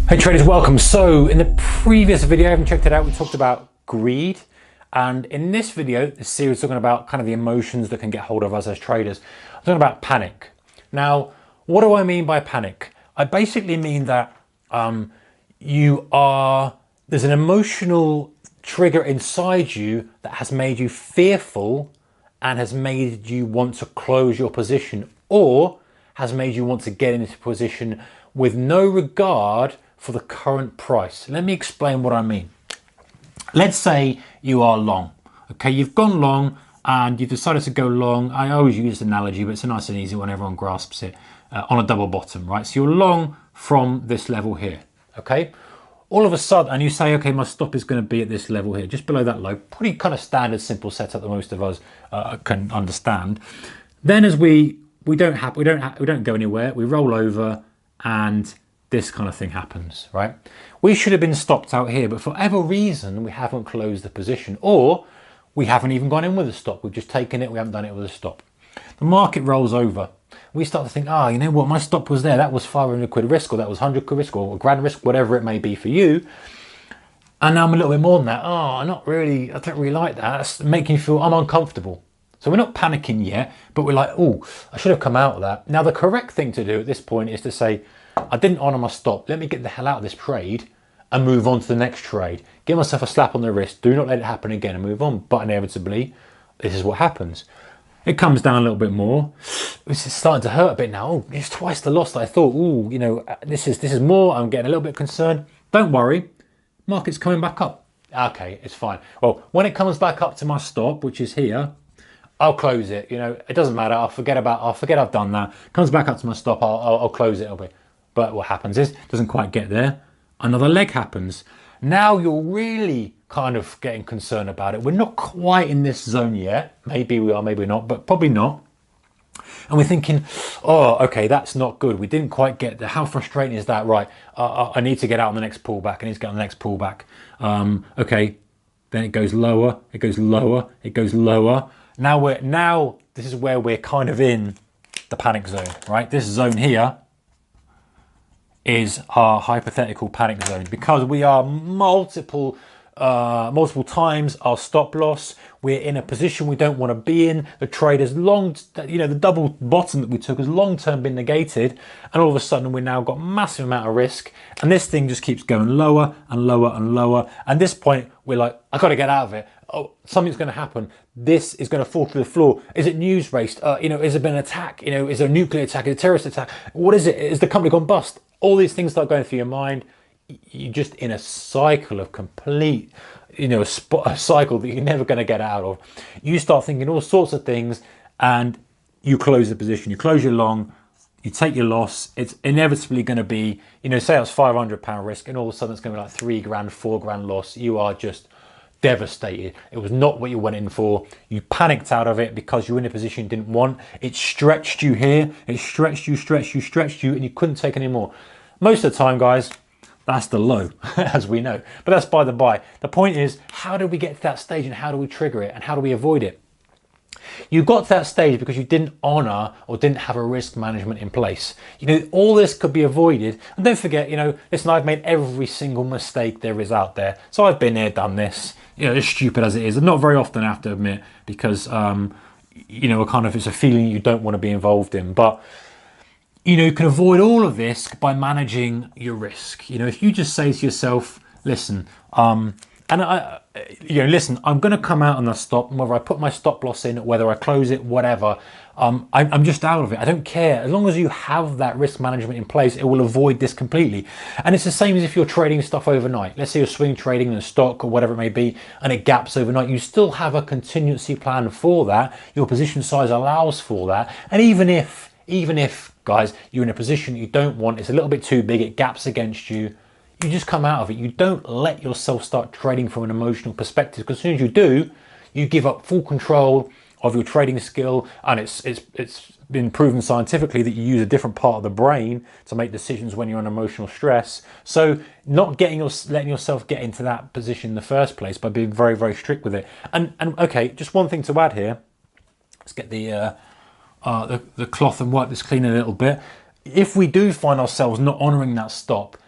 Hey traders, welcome. So in the previous video, I haven't checked it out, we talked about greed. And in this video, this series is talking about kind of the emotions that can get hold of us as traders. I'm talking about panic. Now, what do I mean by panic? I basically mean that there's an emotional trigger inside you that has made you fearful and has made you want to close your position, or has made you want to get into a position with no regard for the current price. Let me explain what I mean. Let's say you are long. Okay, you've gone long and you've decided to go long. I always use this analogy, but it's a nice and easy one, everyone grasps it, on a double bottom, right? So you're long from this level here, okay? All of a sudden, and you say, okay, my stop is going to be at this level here, just below that low. Pretty kind of standard, simple setup that most of us can understand. Then as we don't go anywhere, we roll over and this kind of thing happens, right? We should have been stopped out here, but for whatever reason, we haven't closed the position, or we haven't even gone in with a stop. We've just taken it, we haven't done it with a stop. The market rolls over. We start to think, you know what, my stop was there. That was 500 quid risk, or that was 100 quid risk, or a grand risk, whatever it may be for you. And now I'm a little bit more than that. I don't really like that. That's making you feel I'm uncomfortable. So we're not panicking yet, but we're like, I should have come out of that. Now, the correct thing to do at this point is to say, I didn't honor my stop. Let me get the hell out of this trade and move on to the next trade. Give myself a slap on the wrist. Do not let it happen again and move on. But inevitably, this is what happens. It comes down a little bit more. It's starting to hurt a bit now. It's twice the loss that I thought. You know, this is more. I'm getting a little bit concerned. Don't worry. Market's coming back up. Okay, it's fine. Well, when it comes back up to my stop, which is here, I'll close it. You know, it doesn't matter. I'll forget I've done that. Comes back up to my stop. I'll close it. But what happens is, it doesn't quite get there. Another leg happens. Now you're really kind of getting concerned about it. We're not quite in this zone yet. Maybe we are, maybe not, but probably not. And we're thinking, okay, that's not good. We didn't quite get there. How frustrating is that? Right, I need to get out on the next pullback. I need to get on the next pullback. Okay, then it goes lower. It goes lower. It goes lower. Now this is where we're kind of in the panic zone, right? This zone here is our hypothetical panic zone, because we are multiple times our stop loss. We're in a position we don't want to be in. The trade has the double bottom that we took has long term been negated, and all of a sudden we've now got massive amount of risk, and this thing just keeps going lower and lower and lower. And at this point we're like, I got to get out of it. Something's going to happen. This is going to fall to the floor. Is it news based? Has there been an attack? Is there a nuclear attack? Is it a terrorist attack? What is it? Is the company gone bust? All these things start going through your mind. You're just in a cycle of complete, a cycle that you're never going to get out of. You start thinking all sorts of things, and you close the position. You close your long, you take your loss. It's inevitably going to be, say it's £500 risk, and all of a sudden it's going to be like 3 grand, 4 grand loss. You are just devastated. It was not what you went in for. You panicked out of it because you're in a position you didn't want. It stretched you here. It stretched you, and you couldn't take any more. Most of the time, guys, that's the low, as we know. But that's by the by. The point is, how do we get to that stage, and how do we trigger it, and how do we avoid it? You got to that stage because you didn't honor or didn't have a risk management in place. All this could be avoided. And don't forget, listen, I've made every single mistake there is out there. So I've been there, done this. As stupid as it is, and not very often, I have to admit, because it's a feeling you don't want to be involved in. But you can avoid all of this by managing your risk. If you just say to yourself, listen, listen, I'm going to come out on the stop, and whether I put my stop loss in, whether I close it, whatever, I'm just out of it. I don't care. As long as you have that risk management in place, it will avoid this completely. And it's the same as if you're trading stuff overnight. Let's say you're swing trading in a stock or whatever it may be, and it gaps overnight. You still have a contingency plan for that. Your position size allows for that. And even if, guys, you're in a position you don't want, it's a little bit too big, it gaps against you, you just come out of it. You don't let yourself start trading from an emotional perspective, because as soon as you do, you give up full control of your trading skill. And it's been proven scientifically that you use a different part of the brain to make decisions when you're under emotional stress. So not letting yourself get into that position in the first place by being very, very strict with it. And okay, just one thing to add here. Let's get the cloth and wipe this clean a little bit. If we do find ourselves not honouring that stop,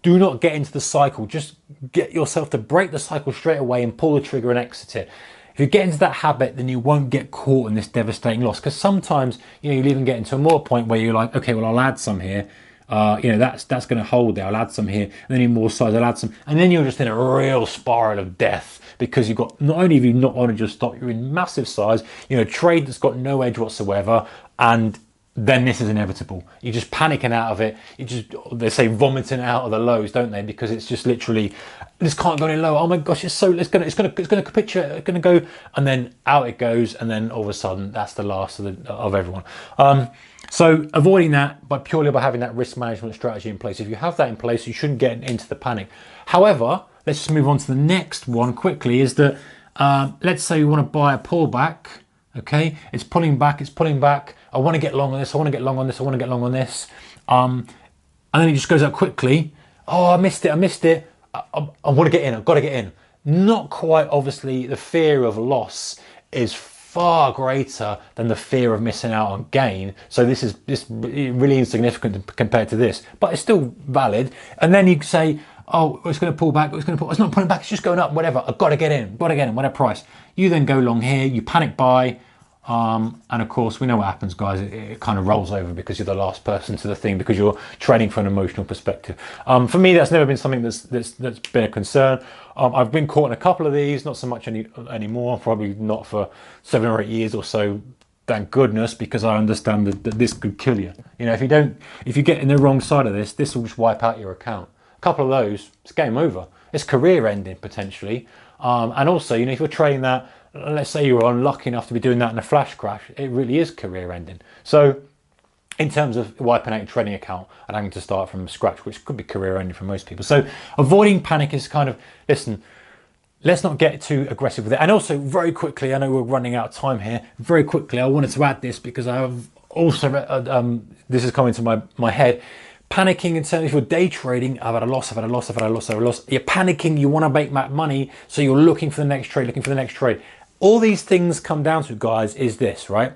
do not get into the cycle. Just get yourself to break the cycle straight away and pull the trigger and exit it. If you get into that habit, then you won't get caught in this devastating loss. Because sometimes, you know, you'll even get into a more point where you're like, okay, well, I'll add some here. You know, that's going to hold there. I'll add some here, and then in more size, I'll add some, and then you're just in a real spiral of death, because you've got, not only have you not wanted your stock, you're in massive size, you know, trade that's got no edge whatsoever, and then this is inevitable. You're just panicking out of it. You just, they say, vomiting out of the lows, don't they? Because it's just literally, this can't go any lower. Oh my gosh, it's gonna capitulate, it's gonna go, and then out it goes, and then all of a sudden, that's the last of everyone. So avoiding that purely by having that risk management strategy in place. If you have that in place, you shouldn't get into the panic. However, let's just move on to the next one quickly. Is that let's say you want to buy a pullback. Okay, it's pulling back. I want to get long on this. I want to get long on this. I want to get long on this. And then it just goes up quickly. Oh, I missed it. I want to get in. I've got to get in. Not quite. Obviously, the fear of loss is far greater than the fear of missing out on gain. So this is really insignificant compared to this, but it's still valid. And then you say, oh, it's going to pull back. It's not pulling back. It's just going up. Whatever. I've got to get in. Whatever price. You then go long here. You panic buy. And of course, we know what happens, guys. It kind of rolls over because you're the last person to the thing, because you're trading from an emotional perspective. For me, that's never been something that's been a concern. I've been caught in a couple of these, not so much anymore. Probably not for 7 or 8 years or so. Thank goodness, because I understand that this could kill you. You know, if you get in the wrong side of this will just wipe out your account. A couple of those, it's game over. It's career ending potentially. And also, you know, if you're trading that, let's say you're unlucky enough to be doing that in a flash crash, it really is career ending. So in terms of wiping out your trading account and having to start from scratch, which could be career ending for most people. So avoiding panic is kind of, listen, let's not get too aggressive with it. And also, very quickly, I know we're running out of time here, very quickly, I wanted to add this because I have also, this is coming to my head, panicking in terms of your day trading. I've had a loss. You're panicking, you want to make that money, so you're looking for the next trade, All these things come down to, guys, is this, right?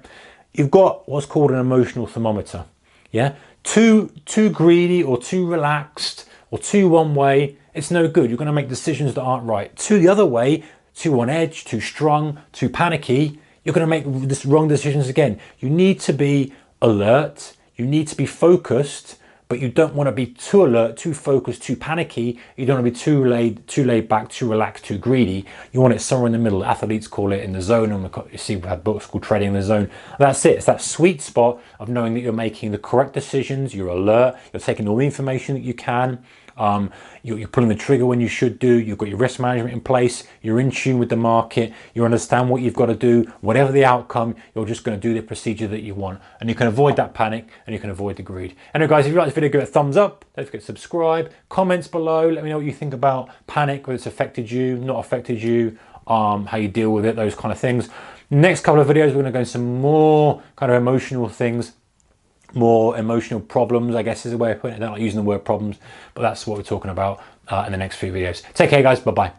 You've got what's called an emotional thermometer. Yeah, too greedy or too relaxed or too one way, it's no good. You're going to make decisions that aren't right. Too the other way, too on edge, too strung, too panicky, you're going to make wrong decisions again. You need to be alert. You need to be focused. But you don't want to be too alert, too focused, too panicky. You don't want to be too laid back, too relaxed, too greedy. You want it somewhere in the middle. Athletes call it in the zone. And you see, we have books called Trading in the Zone. That's it. It's that sweet spot of knowing that you're making the correct decisions. You're alert. You're taking all the information that you can. You're pulling the trigger when you should do. You've got your risk management in place. You're in tune with the market. You understand what you've got to do. Whatever the outcome, you're just going to do the procedure that you want. And you can avoid that panic, and you can avoid the greed. Anyway, guys, if you like this video, give it a thumbs up. Don't forget to subscribe. Comments below. Let me know what you think about panic, whether it's affected you, not affected you, how you deal with it, those kind of things. Next couple of videos, we're going to go into some more kind of emotional things. More emotional problems, I guess is the way of putting it. I don't like using the word problems, but that's what we're talking about in the next few videos. Take care, guys. Bye-bye.